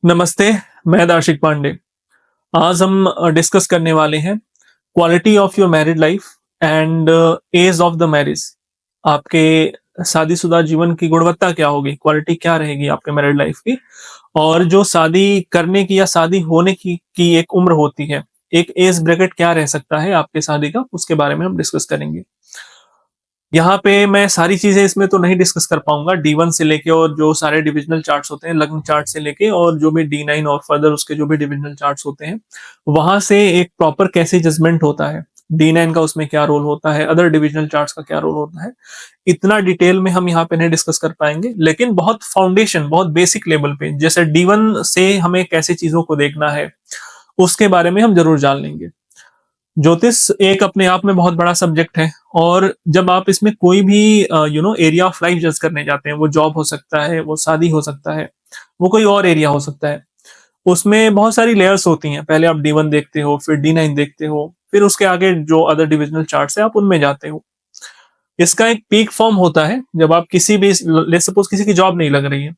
नमस्ते, मैं दार्शिक पांडे। आज हम डिस्कस करने वाले हैं quality of your married life and age of the marriage. आपके शादीशुदा जीवन की गुणवत्ता क्या होगी, क्वालिटी क्या रहेगी आपके मैरिड लाइफ की, और जो शादी करने की या शादी होने की एक उम्र होती है, एक एज ब्रैकेट क्या रह सकता है आपके शादी का, उसके बारे में हम डिस्कस करेंगे। यहाँ पे मैं सारी चीजें इसमें तो नहीं डिस्कस कर पाऊंगा, डी1 से लेके और जो सारे डिविजनल चार्ट्स होते हैं, लग्न चार्ट से लेके और जो भी डी9 और फर्दर उसके जो भी डिविजनल चार्ट्स होते हैं, वहां से एक प्रॉपर कैसे जजमेंट होता है, डी9 का उसमें क्या रोल होता है, अदर डिविजनल चार्ट्स का क्या रोल होता है, इतना डिटेल में हम यहाँ पे नहीं डिस्कस कर पाएंगे। लेकिन बहुत फाउंडेशन, बहुत बेसिक लेवल पे, जैसे डी1 से हमें कैसे चीजों को देखना है, उसके बारे में हम जरूर जान लेंगे। ज्योतिष एक अपने आप में बहुत बड़ा सब्जेक्ट है, और जब आप इसमें कोई भी एरिया ऑफ लाइफ जज करने जाते हैं, वो जॉब हो सकता है, वो शादी हो सकता है, वो कोई और एरिया हो सकता है, उसमें बहुत सारी लेयर्स होती हैं। पहले आप डी1 देखते हो, फिर डी9 देखते हो, फिर उसके आगे जो अदर डिविजनल चार्ट्स है आप उनमें जाते हो। इसका एक पीक फॉर्म होता है जब आप किसी भी, लेट सपोज किसी की जॉब नहीं लग रही है,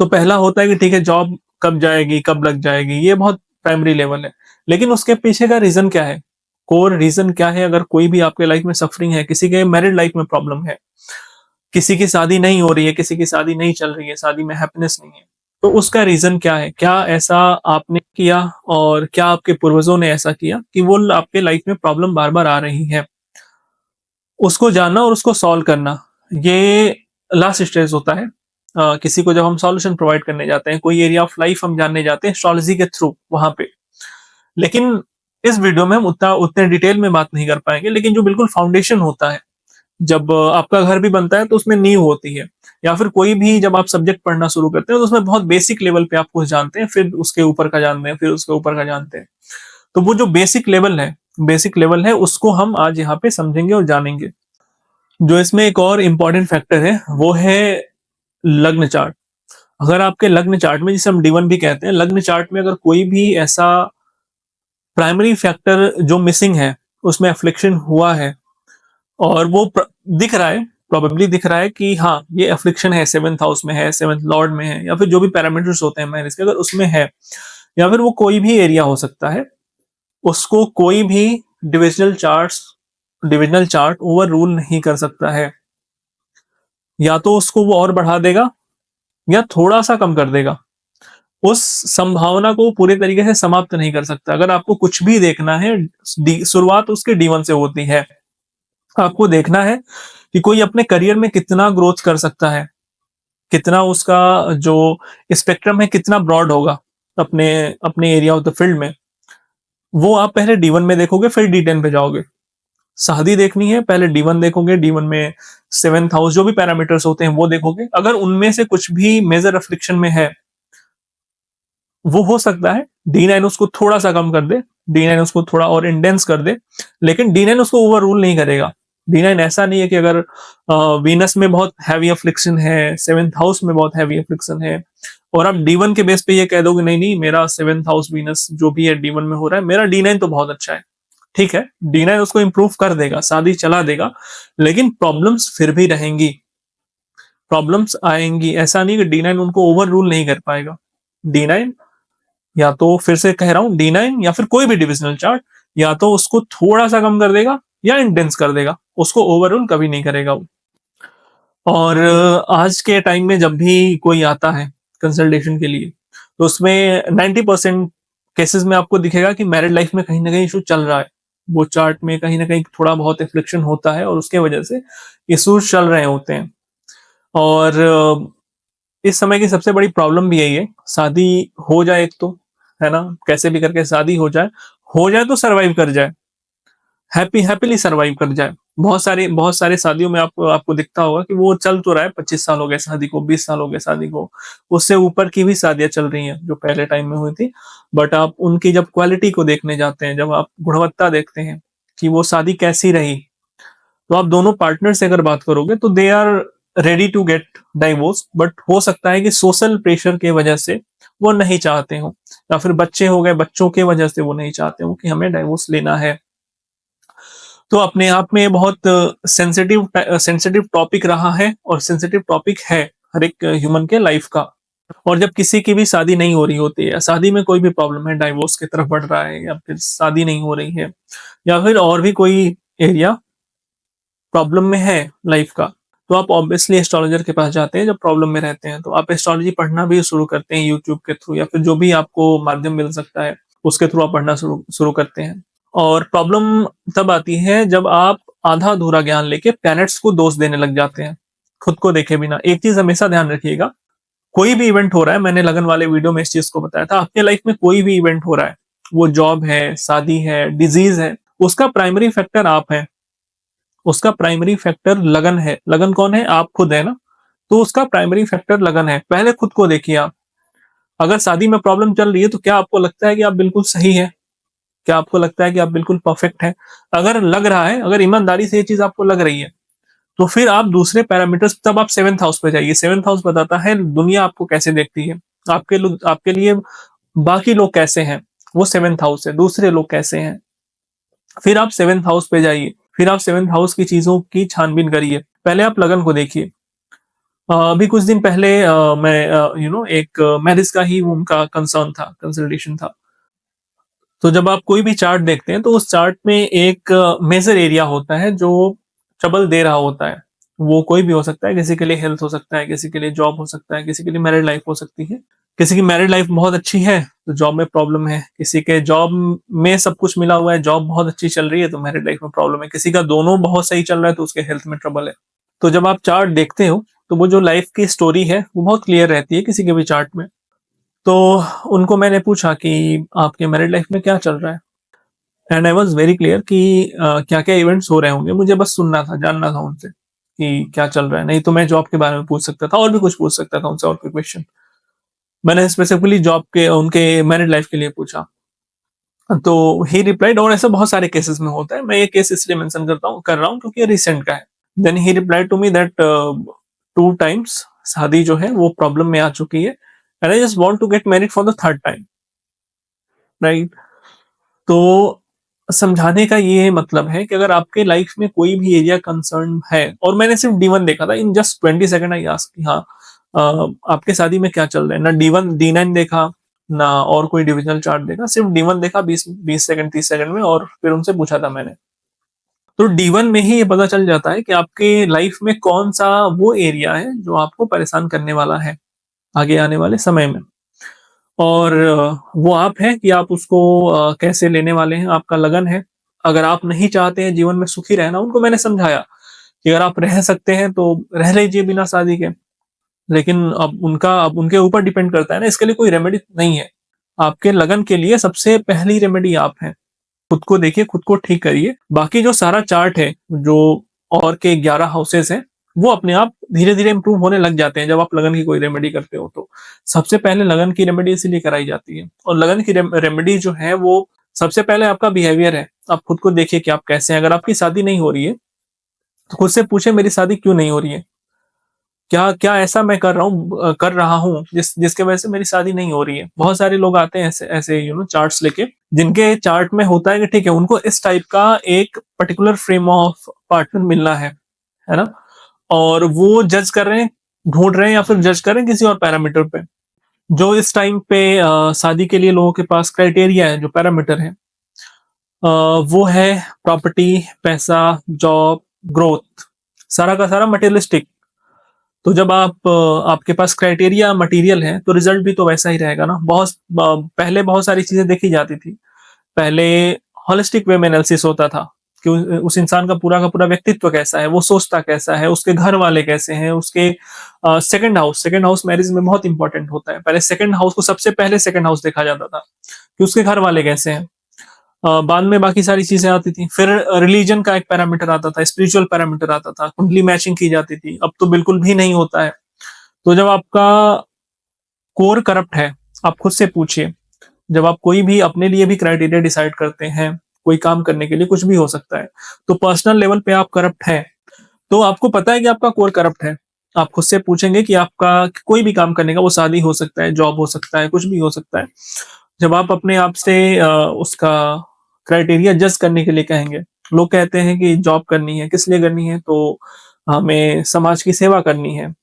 तो पहला होता है कि ठीक है, जॉब कब जाएगी, कब लग जाएगी, ये बहुत प्राइमरी लेवल है। लेकिन उसके पीछे का रीजन क्या है, कोर रीजन क्या है? अगर कोई भी आपके लाइफ में सफरिंग है, किसी के मैरिड लाइफ में प्रॉब्लम है, किसी की शादी नहीं हो रही है, किसी की शादी नहीं चल रही है, शादी में हैप्पीनेस नहीं है, तो उसका रीजन क्या है? क्या ऐसा आपने किया और क्या आपके पूर्वजों ने ऐसा किया कि वो आपके लाइफ में प्रॉब्लम बार बार आ रही है? उसको जानना और उसको सॉल्व करना, ये लास्ट स्टेज होता है। किसी को जब हम सॉल्यूशन प्रोवाइड करने जाते हैं, कोई एरिया ऑफ लाइफ हम जानने जाते हैं एस्ट्रोलॉजी के थ्रू वहां पे। लेकिन इस वीडियो में हम उतने डिटेल में बात नहीं कर पाएंगे, लेकिन जो बिल्कुल फाउंडेशन होता है, जब आपका घर भी बनता है तो उसमें नींव होती है, या फिर कोई भी जब आप सब्जेक्ट पढ़ना शुरू करते हैं तो उसमें बहुत बेसिक लेवल पे आप कुछ जानते हैं, फिर उसके ऊपर का जानते हैं, फिर उसके ऊपर का जानते हैं। तो वो जो बेसिक लेवल है उसको हम आज यहाँ पे समझेंगे और जानेंगे। जो इसमें एक और इम्पॉर्टेंट फैक्टर है वो है लग्न चार्ट। अगर आपके लग्न चार्ट में, जिसे हम डी1 भी कहते हैं, लग्न चार्ट में अगर कोई भी ऐसा प्राइमरी फैक्टर जो मिसिंग है, उसमें अफ्लिक्शन हुआ है, और वो दिख रहा है, प्रोबेबली दिख रहा है कि हाँ ये अफ्लिक्शन है, सेवंथ हाउस में है, सेवंथ लॉर्ड में है, या फिर जो भी पैरामीटर्स होते हैं मैरिज के, अगर उसमें है, या फिर वो कोई भी एरिया हो सकता है, उसको कोई भी डिविजनल चार्ट ओवर रूल नहीं कर सकता है। या तो उसको वो और बढ़ा देगा या थोड़ा सा कम कर देगा, उस संभावना को पूरे तरीके से समाप्त नहीं कर सकता। अगर आपको कुछ भी देखना है, शुरुआत उसके डी1 से होती है। आपको देखना है कि कोई अपने करियर में कितना ग्रोथ कर सकता है, कितना उसका जो स्पेक्ट्रम है कितना ब्रॉड होगा अपने अपने एरिया ऑफ द फील्ड में, वो आप पहले डी1 में देखोगे, फिर डी10 पे जाओगे। शादी देखनी है, पहले डी1 देखोगे, डी1 में सेवेंथ हाउस जो भी पैरामीटर्स होते हैं वो देखोगे। अगर उनमें से कुछ भी मेजर अफ्लिक्शन में है, वो हो सकता है डी9 उसको थोड़ा सा कम कर दे, डी9 उसको थोड़ा और इंडेंस कर दे, लेकिन डी9 उसको ओवर रूल नहीं करेगा। डी9 ऐसा नहीं है कि अगर वीनस में बहुत हैवी अफ्लिक्शन है, सेवेंथ हाउस में बहुत हैवी अफ्लिक्शन है, और आप डी1 के बेस पे ये कह दोगे नहीं नहीं, मेरा सेवेंथ हाउस वीनस जो भी है डी1 में हो रहा है, मेरा डी9 तो बहुत अच्छा है। ठीक है, डी9 उसको इंप्रूव कर देगा, शादी चला देगा, लेकिन प्रॉब्लम्स फिर भी रहेंगी, प्रॉब्लम्स आएंगी। ऐसा नहीं कि डी9 उनको ओवर रूल नहीं कर पाएगा। डी9, या तो फिर से कह रहा हूं, डी9 या फिर कोई भी डिविजनल चार्ट, या तो उसको थोड़ा सा कम कर देगा या इंटेंस कर देगा, उसको ओवरऑल कभी नहीं करेगा वो। और आज के टाइम में जब भी कोई आता है कंसल्टेशन के लिए, तो उसमें 90% केसेस में आपको दिखेगा कि मैरिड लाइफ में कहीं ना कहीं इशू चल रहा है। वो चार्ट में कहीं ना कहीं थोड़ा बहुत रिफ्लेक्शन होता है, और उसके वजह से इशूज चल रहे होते हैं। और इस समय की सबसे बड़ी प्रॉब्लम भी यही है, शादी हो जाए एक तो, है ना, कैसे भी करके शादी हो जाए तो सरवाइव कर जाए, हैप्पीली सरवाइव कर जाए। बहुत सारे शादियों में आपको आपको दिखता होगा कि वो चल तो रहा है, 25 साल हो गए शादी को, 20 साल हो गए शादी को, उससे ऊपर की भी शादियां चल रही हैं जो पहले टाइम में हुई थी। बट आप उनकी जब क्वालिटी को देखने जाते हैं, जब आप गुणवत्ता देखते हैं कि वो शादी कैसी रही, तो आप दोनों पार्टनर से अगर बात करोगे तो they are ready to get divorce, but हो सकता है कि सोशल प्रेशर के वजह से वो नहीं चाहते हो, या फिर बच्चे हो गए, बच्चों के वजह से वो नहीं चाहते हो कि हमें डाइवोर्स लेना है। तो अपने आप में बहुत सेंसिटिव सेंसिटिव टॉपिक रहा है, और सेंसिटिव टॉपिक है हर एक ह्यूमन के लाइफ का। और जब किसी की भी शादी नहीं हो रही होती है, शादी में कोई भी प्रॉब्लम है, डाइवोर्स की तरफ बढ़ रहा है या फिर शादी नहीं हो रही है या फिर और भी कोई एरिया प्रॉब्लम में है लाइफ का, तो आप ऑब्वियसली एस्ट्रोलॉजर के पास जाते हैं जब प्रॉब्लम में रहते हैं। तो आप एस्ट्रोलॉजी पढ़ना भी शुरू करते हैं यूट्यूब के थ्रू या फिर जो भी आपको माध्यम मिल सकता है, उसके थ्रू आप पढ़ना शुरू शुरू करते हैं। और प्रॉब्लम तब आती है जब आप आधा-अधूरा ज्ञान लेके प्लैनेट्स को दोष देने लग जाते हैं, खुद को देखे बिना। एक चीज़ हमेशा ध्यान रखिएगा, कोई भी इवेंट हो रहा है, मैंने लगन वाले वीडियो में इस चीज़ को बताया था, आपके लाइफ में कोई भी इवेंट हो रहा है, वो जॉब है, शादी है, डिज़ीज़ है, उसका प्राइमरी फैक्टर आप हैं। उसका प्राइमरी फैक्टर लगन है। लगन कौन है? आप खुद है ना? तो उसका प्राइमरी फैक्टर लगन है। पहले खुद को देखिए आप। अगर शादी में प्रॉब्लम चल रही है तो क्या आपको लगता है कि आप बिल्कुल सही हैं? क्या आपको लगता है कि आप बिल्कुल परफेक्ट हैं? अगर लग रहा है, अगर ईमानदारी से ये चीज़ आपको लग रही है, तो फिर आप दूसरे पैरामीटर्स, तब आप 7th हाउस पे जाइए। 7th हाउस बताता है दुनिया आपको कैसे देखती है। आपके लिए बाकी लोग कैसे हैं, वो 7th हाउस है। दूसरे लोग कैसे हैं, फिर आप 7th हाउस पे जाइए। फिर आप 7th हाउस की चीज़ों की छानबीन करिए। पहले आप लगन को देखिए। अभी कुछ दिन पहले मैं एक मैरिज का ही उनका कंसर्न था, कंसल्टेशन था। तो जब आप कोई भी चार्ट देखते हैं तो उस चार्ट में एक मेजर एरिया होता है जो ट्रबल दे रहा होता है। वो कोई भी हो सकता है, किसी के लिए हेल्थ हो सकता है, किसी के लिए जॉब हो सकता है, किसी के लिए मैरिड लाइफ हो सकती है। किसी की मैरिड लाइफ बहुत अच्छी है तो जॉब में प्रॉब्लम है, किसी के जॉब में सब कुछ मिला हुआ है, जॉब बहुत अच्छी चल रही है तो मैरिड लाइफ में प्रॉब्लम है, किसी का दोनों बहुत सही चल रहा है तो उसके हेल्थ में ट्रबल है। तो जब आप चार्ट देखते हो तो वो जो लाइफ की स्टोरी है वो बहुत क्लियर रहती है किसी के भी चार्ट में। तो उनको मैंने पूछा कि आपके मैरिड लाइफ में क्या चल रहा है, and I was very clear कि क्या क्या इवेंट्स हो रहे होंगे, मुझे बस सुनना था, जानना था उनसे कि क्या चल रहा है। नहीं तो मैं जॉब के बारे में पूछ सकता था और भी कुछ पूछ सकता था उनसे, और कोई क्वेश्चन। मैंने स्पेसिफिकली जॉब के, उनके मैरिड लाइफ के लिए पूछा। तो ही रिप्लाइड, और ऐसा बहुत सारे केसेस में होता है, मैं ये केस इसलिए मेंशन कर रहा हूँ क्योंकि ये रिसेंट का है। Then he replied to me that 2 times शादी जो है वो प्रॉब्लम में आ चुकी है, and I just want to get married for the third time, right? तो समझाने का ये मतलब है कि अगर आपके लाइफ में कोई भी एरिया कंसर्न है, और मैंने सिर्फ D1 देखा था, in just 20 second I asked कि हाँ, आपके शादी में क्या चल रहा है। ना D1 D9 देखा, ना और कोई डिविजनल चार्ट देखा, सिर्फ D1 देखा 20 सेकंड 30 सेकंड में, और फिर उनसे पूछा था मैंने। तो D1 में ही ये पता चल जाता है कि आपके लाइफ में कौन सा वो एरिया है जो आपको परेशान करने वाला है आगे आने वाले समय में। और वो आप हैं कि आप उसको कैसे लेने वाले हैं, आपका लगन है। अगर आप नहीं चाहते हैं जीवन में सुखी रहना, उनको मैंने समझाया कि अगर आप रह सकते हैं तो रह लीजिए बिना शादी के। लेकिन अब उनके ऊपर डिपेंड करता है ना, इसके लिए कोई रेमेडी नहीं है। आपके लगन के लिए सबसे पहली रेमेडी आप हैं। खुद को देखिए, खुद को ठीक करिए। बाकी जो सारा चार्ट है, जो और के 11 हाउसेस हैं, वो अपने आप धीरे-धीरे इम्प्रूव होने लग जाते हैं जब आप लगन की कोई रेमेडी करते हो तो। सबसे पहले लगन की रेमेडी इसीलिए कराई जाती है, और लगन की रेमेडी जो है वो सबसे पहले आपका बिहेवियर है। आप खुद को देखिए कि आप कैसे हैं। अगर आपकी शादी नहीं हो रही है, तो खुद से पूछे मेरी शादी क्यों नहीं हो रही है? क्या क्या ऐसा मैं कर रहा हूँ जिसके वजह से मेरी शादी नहीं हो रही है? बहुत सारे लोग आते हैं ऐसे ऐसे चार्ट्स लेके, जिनके चार्ट में होता है कि ठीक है, उनको इस टाइप का एक पर्टिकुलर फ्रेम ऑफ पार्टनर मिलना है ना? और वो जज कर रहे हैं, ढूँढ रहे हैं या फिर जज कर रहे हैं किसी और पैरामीटर पे। जो इस टाइम पे शादी के लिए लोगों के पास क्राइटेरिया है, जो पैरामीटर है, वो है प्रॉपर्टी, पैसा, जॉब, ग्रोथ, सारा का सारा मटेरियलिस्टिक। तो जब आपके पास क्राइटेरिया मटेरियल है तो रिजल्ट भी तो वैसा ही रहेगा ना। पहले बहुत सारी चीजें देखी जाती थी। पहले होलिस्टिक वे में एनालिसिस होता था कि उस इंसान का पूरा व्यक्तित्व कैसा है, वो सोचता कैसा है, उसके घर वाले कैसे हैं, उसके सेकंड हाउस मैरिज में बहुत इंपॉर्टेंट होता है। पहले सेकंड हाउस को सबसे पहले सेकंड हाउस देखा जाता था कि उसके घर वाले कैसे हैं। बाद में बाकी सारी चीजें आती थी। फिर रिलीजन का एक पैरामीटर आता था, स्पिरिचुअल पैरामीटर आता था, कुंडली मैचिंग की जाती थी। अब तो बिल्कुल भी नहीं होता है। तो जब आपका कोर करप्ट है, आप खुद से पूछिए। जब आप कोई भी अपने लिए भी क्राइटेरिया डिसाइड करते हैं, कोई काम करने के लिए कुछ भी हो सकता है, तो पर्सनल लेवल पे आप करप्ट हैं, तो आपको पता है कि आपका कोर करप्ट है। आप खुद से पूछेंगे कि आपका कोई भी काम करने का, वो शादी हो सकता है, जॉब हो सकता है, कुछ भी हो सकता है। जब आप अपने आप से उसका क्राइटेरिया जज करने के लिए कहेंगे, लोग कहते हैं कि जॉब करनी है, किस लिए करनी है? तो हमें समाज की सेवा करनी है।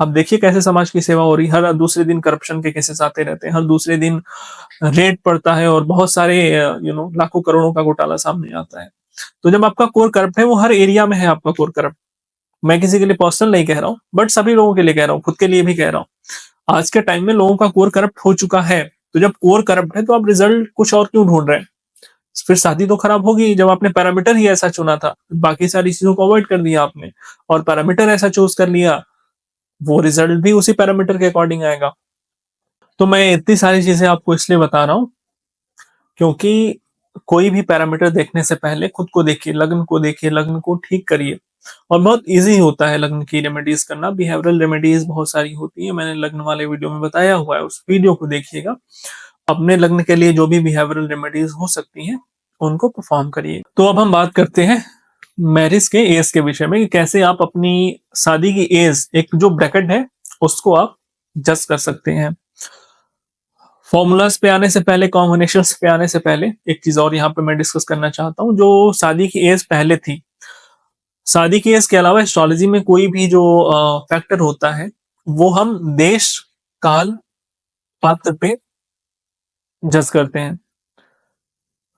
अब देखिए कैसे समाज की सेवा हो रही है, हर दूसरे दिन करप्शन के केसेस आते रहते हैं, हर दूसरे दिन रेड पड़ता है और बहुत सारे लाखों करोड़ों का घोटाला सामने आता है। तो जब आपका कोर करप्ट है, वो हर एरिया में है आपका कोर करप्ट। मैं किसी के लिए पर्सनल नहीं कह रहा हूँ, बट सभी लोगों के लिए कह रहा हूँ, खुद के लिए भी कह रहा हूँ। आज के टाइम में लोगों का कोर करप्ट हो चुका है, तो जब कोर करप्ट है तो आप रिजल्ट कुछ और क्यों ढूंढ रहे हैं? फिर शादी तो खराब होगी जब आपने पैरामीटर ही ऐसा चुना था, बाकी सारी चीजों को अवॉइड कर दिया आपने और पैरामीटर ऐसा चूज कर लिया, वो रिजल्ट भी उसी पैरामीटर के अकॉर्डिंग आएगा। तो मैं इतनी सारी चीजें आपको इसलिए बता रहा हूँ क्योंकि कोई भी पैरामीटर देखने से पहले खुद को देखिए, लग्न को देखिए, लग्न को ठीक करिए। और बहुत इजी होता है लग्न की रेमेडीज करना, बिहेवियरल रेमेडीज बहुत सारी होती है, मैंने लग्न वाले वीडियो में बताया हुआ है, उस वीडियो को देखिएगा। अपने लग्न के लिए जो भी बिहेवियरल रेमेडीज हो सकती हैं उनको परफॉर्म करिए। तो अब हम बात करते हैं मैरिज के एज के विषय में कि कैसे आप अपनी शादी की एज, एक जो ब्रैकेट है उसको आप जज कर सकते हैं। फॉर्मूलाज पे आने से पहले, कॉम्बिनेशंस पे आने से पहले एक चीज और यहाँ पे मैं डिस्कस करना चाहता हूँ। जो शादी की एज पहले थी, शादी की एज के अलावा एस्ट्रोलॉजी में कोई भी जो फैक्टर होता है वो हम देश, काल, पात्र पे जज करते हैं।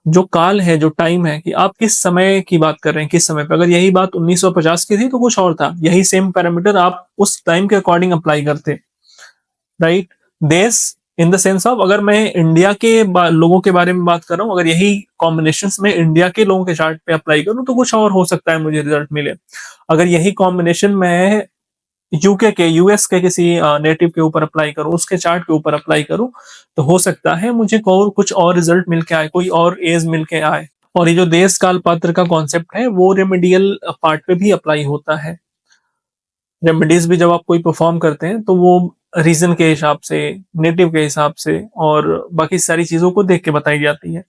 जो काल है, जो टाइम है कि आप किस समय की बात कर रहे हैं, किस समय पे। अगर यही बात 1950 की थी तो कुछ और था, यही सेम पैरामीटर आप उस टाइम के अकॉर्डिंग अप्लाई करते, राइट। देश इन द सेंस ऑफ, अगर मैं इंडिया के लोगों के बारे में बात कर रहा हूँ, अगर यही कॉम्बिनेशन में इंडिया के लोगों के चार्ट पे अप्लाई करूँ तो कुछ और हो सकता है मुझे रिजल्ट मिले। अगर यही कॉम्बिनेशन मैं यूके के, यूएस के किसी नेटिव के ऊपर अप्लाई करूं, उसके चार्ट के ऊपर अप्लाई करूं, तो हो सकता है मुझे कुछ और रिजल्ट मिल के आए, कोई और एज मिल के आए। और ये जो देश काल पात्र का कॉन्सेप्ट है वो रेमेडियल पार्ट पे भी अप्लाई होता है। रेमेडीज भी जब आप कोई परफॉर्म करते हैं तो वो रीजन के हिसाब से, नेटिव के हिसाब से और बाकी सारी चीजों को देख के बताई जाती है।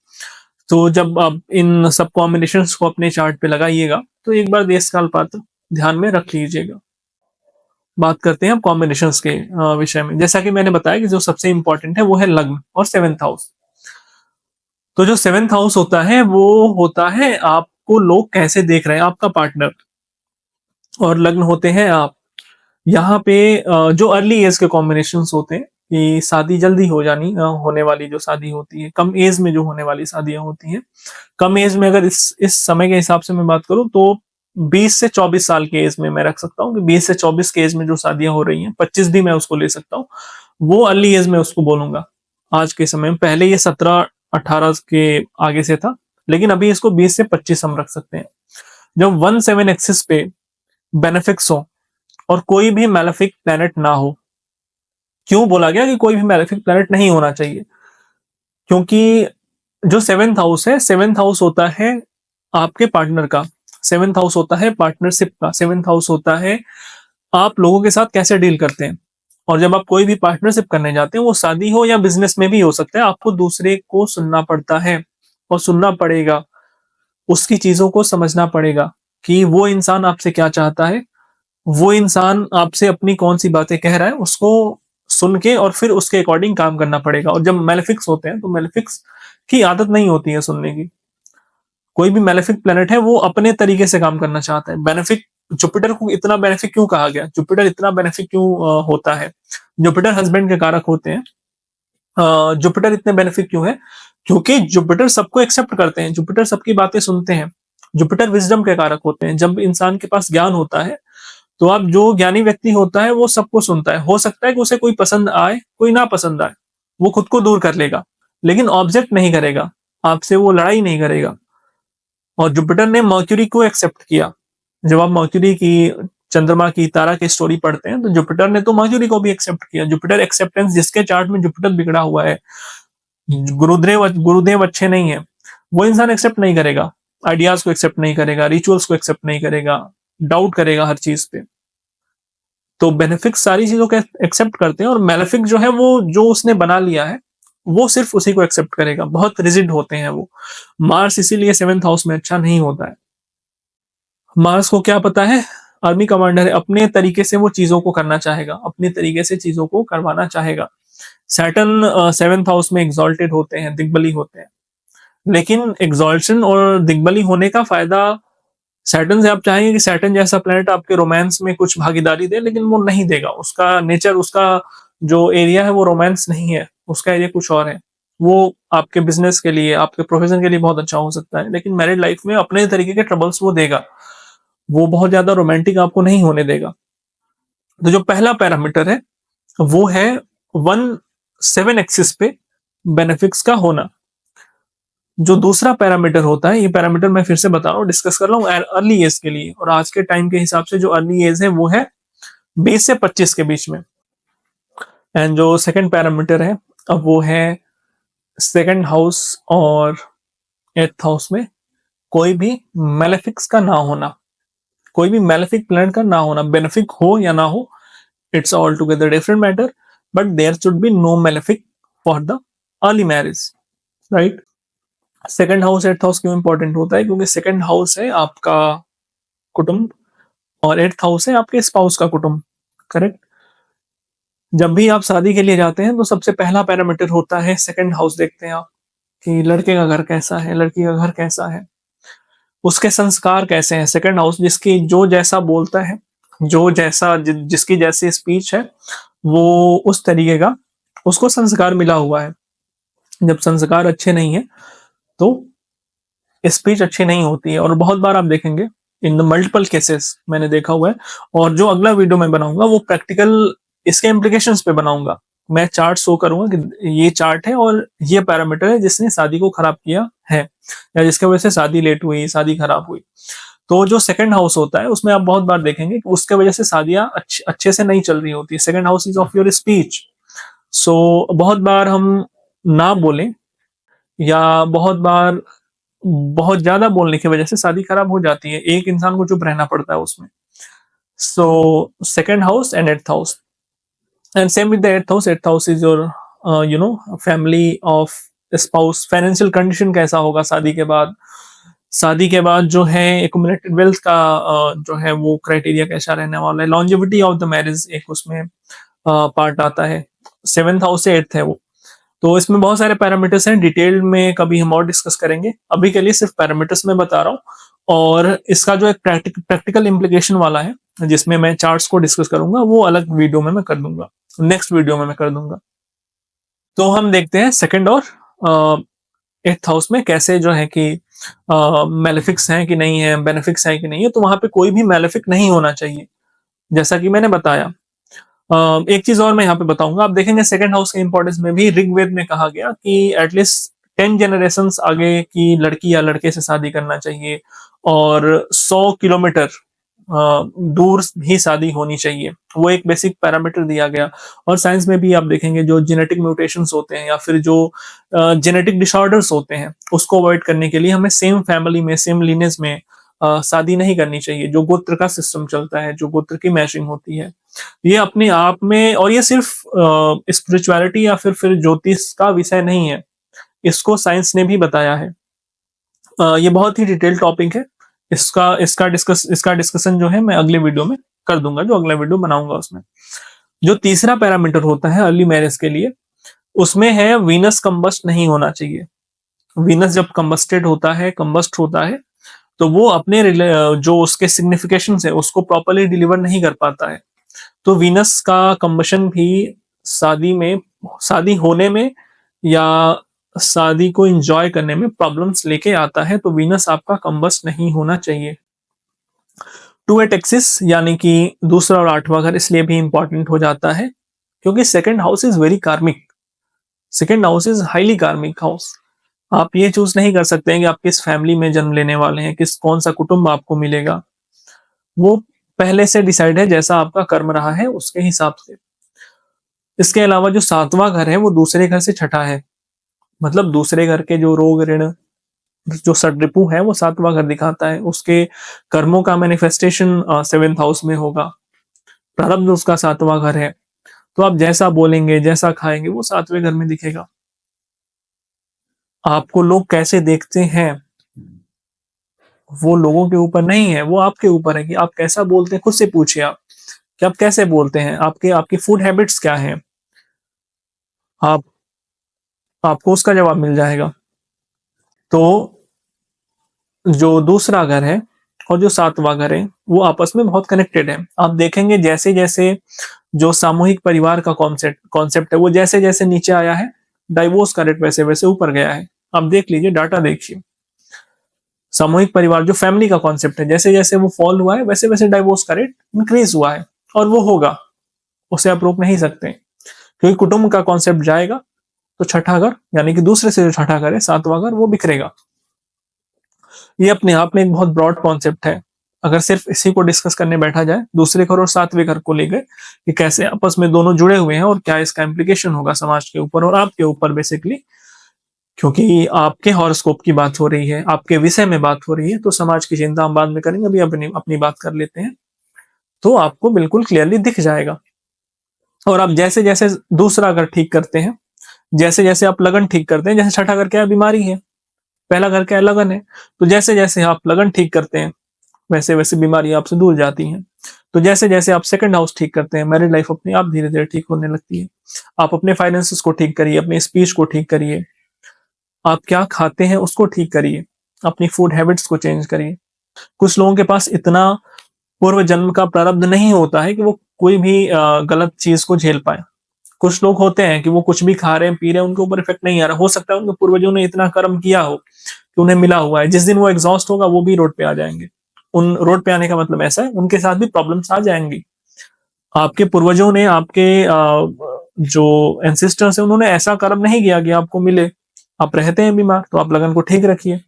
तो जब आप इन सब कॉम्बिनेशन को अपने चार्ट पे लगाइएगा तो एक बार देश काल पात्र ध्यान में रख लीजिएगा। बात करते हैं अब कॉम्बिनेशंस के विषय में। जैसा कि मैंने बताया कि जो सबसे इंपॉर्टेंट है वो है लग्न और सेवेंथ हाउस। तो जो सेवेंथ हाउस होता है वो होता है आपको लोग कैसे देख रहे हैं, आपका पार्टनर। और लग्न होते हैं आप। यहाँ पे जो अर्ली एज के कॉम्बिनेशंस होते हैं कि शादी जल्दी हो जानी, होने वाली जो शादी होती है, कम एज में जो होने वाली शादियां होती हैं। कम एज में अगर इस समय के हिसाब से मैं बात करूं तो 20 से 24 साल के एज में मैं रख सकता हूँ कि 20 से 24 के एज में जो शादियां हो रही हैं, 25 भी मैं उसको ले सकता हूँ, वो अर्ली एज में उसको बोलूंगा आज के समय में। पहले ये 17-18 के आगे से था, लेकिन अभी इसको 20 से 25 हम रख सकते हैं। जब 1-7 एक्सिस पे बेनिफिक्स हो और कोई भी मैलेफिक प्लैनेट ना हो। क्यों बोला गया कि कोई भी मैलेफिक प्लैनेट नहीं होना चाहिए? क्योंकि जो सेवेंथ हाउस है, सेवेंथ हाउस होता है आपके पार्टनर का, सेवेंथ हाउस होता है पार्टनरशिप का, सेवेंथ हाउस होता है आप लोगों के साथ कैसे डील करते हैं। और जब आप कोई भी पार्टनरशिप करने जाते हैं, वो शादी हो या बिजनेस में भी हो सकता है, आपको दूसरे को सुनना पड़ता है और सुनना पड़ेगा, उसकी चीजों को समझना पड़ेगा कि वो इंसान आपसे क्या चाहता है, वो इंसान आपसे अपनी कौन सी बातें कह रहा है, उसको सुन के और फिर उसके अकॉर्डिंग काम करना पड़ेगा। और जब मेलेफिक्स होते हैं तो मेलेफिक्स की आदत नहीं होती है सुनने की। कोई भी मेलेफिक प्लेनेट है वो अपने तरीके से काम करना चाहता है। बेनिफिक, जुपिटर को इतना बेनिफिक क्यों कहा गया, जुपिटर इतना बेनिफिक क्यों होता है? जुपिटर हस्बैंड के कारक होते हैं। जुपिटर इतने बेनिफिक क्यों है? क्योंकि जुपिटर सबको एक्सेप्ट करते हैं, जुपिटर सबकी बातें सुनते हैं। जुपिटर विजडम के कारक होते हैं। जब इंसान के पास ज्ञान होता है तो आप, जो ज्ञानी व्यक्ति होता है वो सबको सुनता है। हो सकता है कि उसे कोई पसंद आए, कोई ना पसंद आए, वो खुद को दूर कर लेगा, लेकिन ऑब्जेक्ट नहीं करेगा, आपसे वो लड़ाई नहीं करेगा। और जुपिटर ने मर्क्यूरी को एक्सेप्ट किया। जब आप मर्क्यूरी की, चंद्रमा की, तारा की स्टोरी पढ़ते हैं तो जुपिटर ने तो मर्क्यूरी को भी एक्सेप्ट किया। जुपिटर एक्सेप्टेंस, जिसके चार्ट में जुपिटर बिगड़ा हुआ है, गुरुदेव अच्छे नहीं है, वो इंसान एक्सेप्ट नहीं करेगा, आइडियाज को एक्सेप्ट नहीं करेगा, रिचुअल्स को एक्सेप्ट नहीं करेगा, डाउट करेगा हर चीज पे। तो बेनिफिक सारी चीजों को एक्सेप्ट करते हैं और मेलेफिक जो है वो जो उसने बना लिया है वो सिर्फ उसी को एक्सेप्ट करेगा। बहुत रिजिड होते हैं वो। मार्स इसीलिए सेवेंथ हाउस में अच्छा नहीं होता है। मार्स को क्या पता है, आर्मी कमांडर है, अपने तरीके से वो चीजों को करना चाहेगा, अपने तरीके से चीजों को करवाना चाहेगा। सैटर्न सेवेंथ हाउस में एग्जॉल्टेड होते हैं, दिग्बली होते हैं। लेकिन एग्जॉल्शन और दिग्बली होने का फायदा सैटर्न से आप चाहेंगे कि सैटर्न जैसा प्लैनेट आपके रोमांस में कुछ भागीदारी दे, लेकिन वो नहीं देगा। उसका नेचर, उसका जो एरिया है वो रोमांस नहीं है, उसका एरिया कुछ और है। वो आपके बिज़नेस के लिए, आपके प्रोफ़ेशन के लिए बहुत अच्छा हो सकता है, लेकिन मैरिड लाइफ़ में अपने तरीके के ट्रबल्स वो देगा। वो बहुत ज़्यादा रोमांटिक आपको नहीं होने देगा। तो जो पहला पैरामीटर है, वो है 1-7 एक्सिस पे बेनिफिक्स का होना। जो दूसरा पैरामीटर होता है, ये पैरामीटर मैं फिर से बता रहा हूँ, डिस्कस कर रहा हूँ अर्ली एज के लिए, और आज के टाइम के हिसाब से जो अर्ली एज है वो है 20 से 25 के बीच में। एंड जो सेकंड पैरामीटर है, अब वो है सेकंड हाउस और एट्थ हाउस में कोई भी मेलेफिक्स का ना होना, कोई भी मेलेफिक प्लैनेट का ना होना। बेनिफिक हो या ना हो, it's all together different matter, but there should be no malefic for the early marriage, right. Second house eighth house क्यों इंपॉर्टेंट होता है? क्योंकि सेकंड हाउस है आपका कुटुंब और एट्थ हाउस है आपके स्पाउस का कुटुंब, करेक्ट। जब भी आप शादी के लिए जाते हैं तो सबसे पहला पैरामीटर होता है सेकंड हाउस, देखते हैं आप कि लड़के का घर कैसा है, लड़की का घर कैसा है, उसके संस्कार कैसे हैं। सेकंड हाउस जिसकी जो जैसा बोलता है, जो जैसा जिसकी जैसी स्पीच है, वो उस तरीके का उसको संस्कार मिला हुआ है। जब संस्कार अच्छे नहीं है तो स्पीच अच्छी नहीं होती है, और बहुत बार आप देखेंगे इन द मल्टीपल केसेस मैंने देखा हुआ है। और जो अगला वीडियो मैं बनाऊंगा वो प्रैक्टिकल इसके इम्प्लीकेशंस पे बनाऊंगा। मैं चार्ट शो करूंगा कि ये चार्ट है और ये पैरामीटर है जिसने शादी को खराब किया है, या जिसकी वजह से शादी लेट हुई, शादी खराब हुई। तो जो सेकंड हाउस होता है उसमें आप बहुत बार देखेंगे कि उसके वजह से शादियां अच्छे से नहीं चल रही होती। Second house is of your speech. So बहुत बार हम ना बोलें, या बहुत बार बहुत ज्यादा बोलने की वजह से शादी खराब हो जाती है, एक इंसान को चुप रहना पड़ता है उसमें। So second house and eighth house, and same with the eighth house. Eighth house is your family of spouse. Financial condition कैसा होगा शादी के बाद, शादी के बाद जो है एक्युमुलेटेड वेल्थ का जो है वो क्राइटेरिया कैसा रहने वाला है। लॉन्जेविटी ऑफ द मैरिज एक उसमें पार्ट आता है। सेवेंथ हाउस से एट्थ है वो। तो इसमें बहुत सारे पैरामीटर्स हैं, डिटेल में कभी हम और डिस्कस करेंगे। अभी के लिए सिर्फ पैरामीटर्स में बता रहा हूँ, और इसका जो एक प्रैक्टिकल इम्प्लीकेशन वाला है जिसमें मैं चार्ट्स को डिस्कस करूंगा, वो अलग वीडियो में मैं कर दूंगा, नेक्स्ट वीडियो में मैं कर दूंगा। तो हम देखते हैं सेकंड और एट्थ हाउस में कैसे जो है कि मेलेफिक्स हैं कि नहीं है, बेनिफिक्स हैं कि नहीं है। तो वहां पे कोई भी मेलेफिक नहीं होना चाहिए, जैसा कि मैंने बताया। एक चीज और मैं यहाँ पे बताऊंगा, आप देखेंगे सेकंड हाउस के इंपॉर्टेंस में भी ऋग्वेद में कहा गया कि एटलीस्ट 10 जनरेशन आगे की लड़की या लड़के से शादी करना चाहिए, और 100 किलोमीटर दूर ही शादी होनी चाहिए। वो एक बेसिक पैरामीटर दिया गया। और साइंस में भी आप देखेंगे जो जेनेटिक म्यूटेशंस होते हैं या फिर जो जेनेटिक डिसऑर्डर्स होते हैं, उसको अवॉइड करने के लिए हमें सेम फैमिली में, सेम लीनेज में शादी नहीं करनी चाहिए। जो गोत्र का सिस्टम चलता है, जो गोत्र की मैचिंग होती है, ये अपने आप में, और ये सिर्फ स्पिरिचुअलिटी या फिर ज्योतिष का विषय नहीं है, इसको साइंस ने भी बताया है। ये बहुत ही डिटेल टॉपिक है। इसका डिस्कशन जो है मैं अगले वीडियो में कर दूंगा, जो अगला वीडियो बनाऊंगा उसमें। जो तीसरा पैरामीटर होता है अर्ली मैरिज के लिए, उसमें है वीनस कंबस्ट नहीं होना चाहिए। वीनस जब कंबस्ट होता है तो वो अपने जो उसके सिग्निफिकेशन है उसको प्रॉपरली डिलीवर नहीं कर पाता है। तो वीनस का कंबशन भी शादी में, शादी होने में, या शादी को एंजॉय करने में प्रॉब्लम्स लेके आता है। तो वीनस आपका कंबस्ट नहीं होना चाहिए। टू एट एक्सिस यानी कि दूसरा और आठवां घर इसलिए भी इंपॉर्टेंट हो जाता है क्योंकि सेकंड हाउस इज वेरी कार्मिक। सेकंड हाउस इज हाईली कार्मिक हाउस। आप ये चूज नहीं कर सकते हैं कि आप किस फैमिली में जन्म लेने वाले हैं, किस कौन सा कुटुंब आपको मिलेगा। वो पहले से डिसाइड है, जैसा आपका कर्म रहा है उसके हिसाब से। इसके अलावा जो सातवां घर है वो दूसरे घर से छठा है, मतलब दूसरे घर के जो रोग ऋण, जो सडरिपू है, वो सातवां घर दिखाता है। उसके कर्मों का मैनिफेस्टेशन सेवेंथ हाउस में होगा। प्रारब्ध उसका सातवां घर है। तो आप जैसा बोलेंगे, जैसा खाएंगे, वो सातवें घर में दिखेगा। आपको लोग कैसे देखते हैं वो लोगों के ऊपर नहीं है, वो आपके ऊपर है कि आप कैसा बोलते हैं। खुद से पूछिए आप कि आप कैसे बोलते हैं, आपकी फूड हैबिट्स क्या हैं। आप आपको उसका जवाब मिल जाएगा। तो जो दूसरा घर है और जो सातवां घर है वो आपस में बहुत कनेक्टेड है। आप देखेंगे जैसे जैसे जो सामूहिक परिवार का कॉन्सेप्ट कॉन्सेप्ट है वो जैसे जैसे नीचे आया है, डाइवोर्स का रेट वैसे वैसे ऊपर गया है। आप देख लीजिए, डाटा देखिए, सामूहिक परिवार जो फैमिली का कॉन्सेप्ट है जैसे जैसे वो फॉल हुआ है वैसे वैसे डाइवोर्स का रेट इंक्रीज हुआ है। और वो होगा, उसे आप रोक नहीं सकते, क्योंकि कुटुंब का कॉन्सेप्ट जाएगा तो छठा घर यानी कि दूसरे से जो छठा घर है सातवां घर वो बिखरेगा। ये अपने आप में एक बहुत ब्रॉड कॉन्सेप्ट है। अगर सिर्फ इसी को डिस्कस करने बैठा जाए दूसरे घर और सातवें घर को लेकर कि कैसे आपस में दोनों जुड़े हुए हैं और क्या इसका इम्प्लीकेशन होगा समाज के ऊपर और आपके ऊपर बेसिकली, क्योंकि आपके हॉरोस्कोप की बात हो रही है, आपके विषय में बात हो रही है, तो समाज की चिंता हम बाद में करेंगे, अभी अपनी अपनी बात कर लेते हैं। तो आपको बिल्कुल क्लियरली दिख जाएगा। और आप जैसे जैसे दूसरा घर ठीक करते हैं, जैसे जैसे आप लगन ठीक करते हैं, जैसे छठा घर क्या है, बीमारी है, पहला घर क्या है, लगन है, तो जैसे जैसे आप लगन ठीक करते हैं वैसे वैसे बीमारी आपसे दूर जाती हैं। तो जैसे जैसे आप सेकंड हाउस ठीक करते हैं, मैरिड लाइफ अपने आप धीरे धीरे ठीक होने लगती है। आप अपने फाइनेंसेस को ठीक करिए, अपनी स्पीच को ठीक करिए, आप क्या खाते हैं उसको ठीक करिए, अपनी फूड हैबिट्स को चेंज करिए। कुछ लोगों के पास इतना पूर्व जन्म का प्रारब्ध नहीं होता है कि वो कोई भी गलत चीज को झेल पाए। कुछ लोग होते हैं कि वो कुछ भी खा रहे हैं पी रहे हैं, उनके ऊपर इफेक्ट नहीं आ रहा, हो सकता है उनके पूर्वजों ने इतना कर्म किया हो कि उन्हें मिला हुआ है, जिस दिन वो एग्जॉस्ट होगा वो भी रोड पे आ जाएंगे। उन रोड पे आने का मतलब ऐसा है उनके साथ भी प्रॉब्लम्स आ जाएंगी। आपके पूर्वजों ने, आपके जो एंसेस्टर्स हैं उन्होंने ऐसा कर्म नहीं किया कि आपको मिले। आप रहते हैं बीमार तो आप लगन को ठीक रखिए।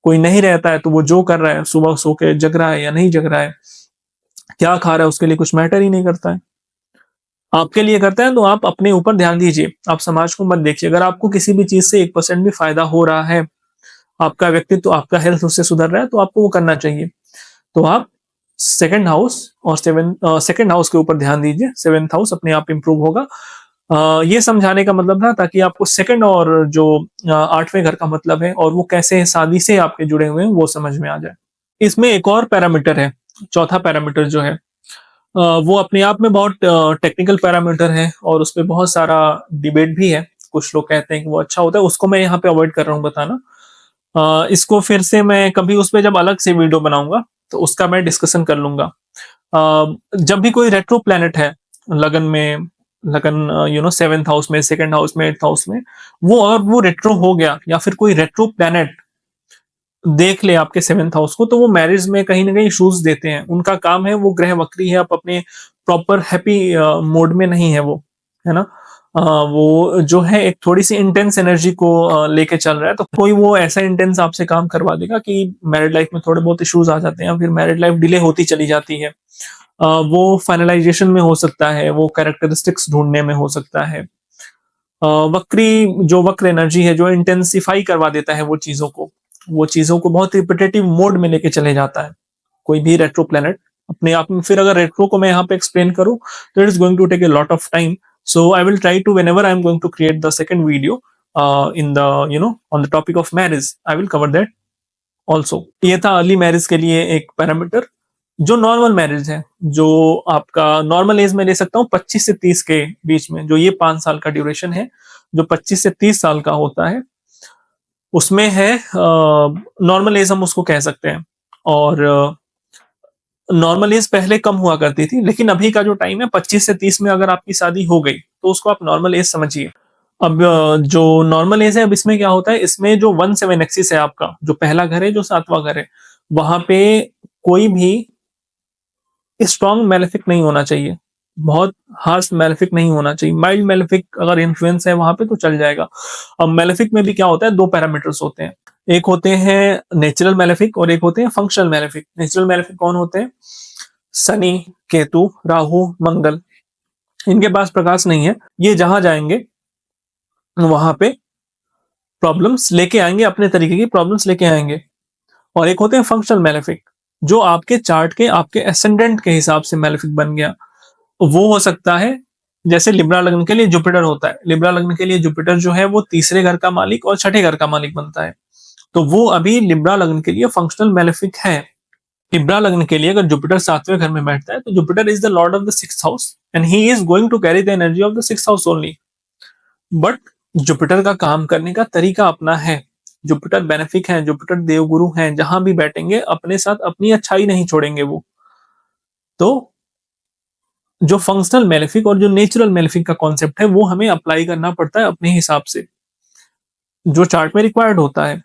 कोई नहीं रहता है तो वो जो कर रहा है, सुबह सो के जग रहा है या नहीं जग रहा है, क्या खा रहा है, उसके लिए कुछ मैटर ही नहीं करता है। आपके लिए करता है तो आप अपने ऊपर ध्यान दीजिए, आप समाज को मत देखिए। अगर आपको किसी भी चीज से 1% भी फायदा हो रहा है, आपका व्यक्तित्व, आपका हेल्थ उससे सुधर रहा है, तो आपको वो करना चाहिए। तो आप सेकंड हाउस और सेकंड हाउस के ऊपर ध्यान दीजिए, सेवेंथ हाउस अपने आप इंप्रूव होगा। ये समझाने का मतलब था ताकि आपको सेकंड और जो आठवें घर का मतलब है और वो कैसे शादी से आपके जुड़े हुए हैं वो समझ में आ जाए। इसमें एक और पैरामीटर है, चौथा पैरामीटर जो है वो अपने आप में बहुत टेक्निकल पैरामीटर है और उस पे बहुत सारा डिबेट भी है। कुछ लोग कहते हैं कि वो अच्छा होता है, उसको मैं यहाँ पे अवॉइड कर रहा हूँ बताना। इसको फिर से मैं कभी उस पे जब अलग से वीडियो बनाऊंगा तो उसका मैं डिस्कशन कर लूंगा। जब भी कोई रेट्रो प्लैनेट है लगन में, लगन सेवेंथ हाउस में, सेकंड हाउस में, एट्थ हाउस में, वो अगर वो रेट्रो हो गया या फिर कोई रेट्रो प्लैनेट देख ले आपके सेवेंथ हाउस को, तो वो मैरिज में कहीं ना कहीं इश्यूज देते हैं। उनका काम है, वो ग्रह वक्री है, आप अपने प्रॉपर हैप्पी मोड में नहीं है वो, है ना। वो जो है एक थोड़ी सी इंटेंस एनर्जी को लेके चल रहा है, तो कोई वो ऐसा इंटेंस आपसे काम करवा देगा कि मैरिड लाइफ में थोड़े बहुत इश्यूज आ जाते हैं, फिर मैरिड लाइफ डिले होती चली जाती है। वो फाइनलाइजेशन में हो सकता है, वो कैरेक्टरिस्टिक्स ढूंढने में हो सकता है। वक्री जो वक्र एनर्जी है जो इंटेंसिफाई करवा देता है वो चीजों को, वो चीजों को बहुत रिपीटेटिव मोड में लेके चले जाता है कोई भी रेट्रो प्लेनेट अपने आप में। फिर अगर रेट्रो को मैं यहाँ पे एक्सप्लेन करूँ तो it is going to take a lot of time, so I will try to whenever I am going to create the second video in the on the topic of marriage, I will cover that also. ये था early marriage के लिए एक parameter. जो normal marriage है, जो आपका normal as में ले सकता हूँ 25 से 30 के बीच में, जो ये 5 साल का ड्यूरेशन है, जो 25 से 30 साल का होता है उसमें है नॉर्मल एज हम उसको कह सकते हैं। और नॉर्मल एज पहले कम हुआ करती थी, लेकिन अभी का जो टाइम है 25 से 30 में अगर आपकी शादी हो गई तो उसको आप नॉर्मल एज समझिए। अब जो नॉर्मल एज है, अब इसमें क्या होता है, इसमें जो 1/7 एक्सिस है आपका, जो पहला घर है, जो सातवां घर है, वहां पे कोई भी स्ट्रॉन्ग मेलेफिक नहीं होना चाहिए, बहुत हार्श मेलेफिक नहीं होना चाहिए। माइल्ड मेलेफिक अगर इन्फ्लुएंस है वहां पे तो चल जाएगा। अब मेलेफिक में भी क्या होता है, दो पैरामीटर्स होते हैं, एक होते हैं नेचुरल मेलेफिक और एक होते हैं फंक्शनल मेलेफिक। नेचुरल मेलेफिक कौन होते हैं? शनि, केतु, राहु, मंगल। इनके पास प्रकाश नहीं है, ये जहां जाएंगे वहां पे प्रॉब्लम्स लेके आएंगे, अपने तरीके की प्रॉब्लम्स लेके आएंगे। और एक होते हैं फंक्शनल मेलेफिक, जो आपके चार्ट के, आपके एसेंडेंट के हिसाब से मेलेफिक बन गया। वो हो सकता है, जैसे लिब्रा लग्न के लिए जुपिटर होता है, लिब्रा लग्न के लिए जुपिटर जो है वो तीसरे घर का मालिक और छठे घर का मालिक बनता है, तो वो अभी लिब्रा लग्न के लिए फंक्शनल मेलेफिक है। लिब्रा लग्न के लिए अगर जुपिटर सातवें घर में बैठता है तो Jupiter is the lord of the sixth house and he is going to carry the energy of the sixth house only. But Jupiter का काम करने का तरीका अपना है। जुपिटर बेनिफिक है, जुपिटर देवगुरु हैं, जहां भी बैठेंगे अपने साथ अपनी अच्छाई नहीं छोड़ेंगे वो। तो जो फंक्शनल मेलेफिक और जो नेचुरल मेलेफिक का कॉन्सेप्ट है वो हमें अप्लाई करना पड़ता है अपने हिसाब से, जो चार्ट में रिक्वायर्ड होता है।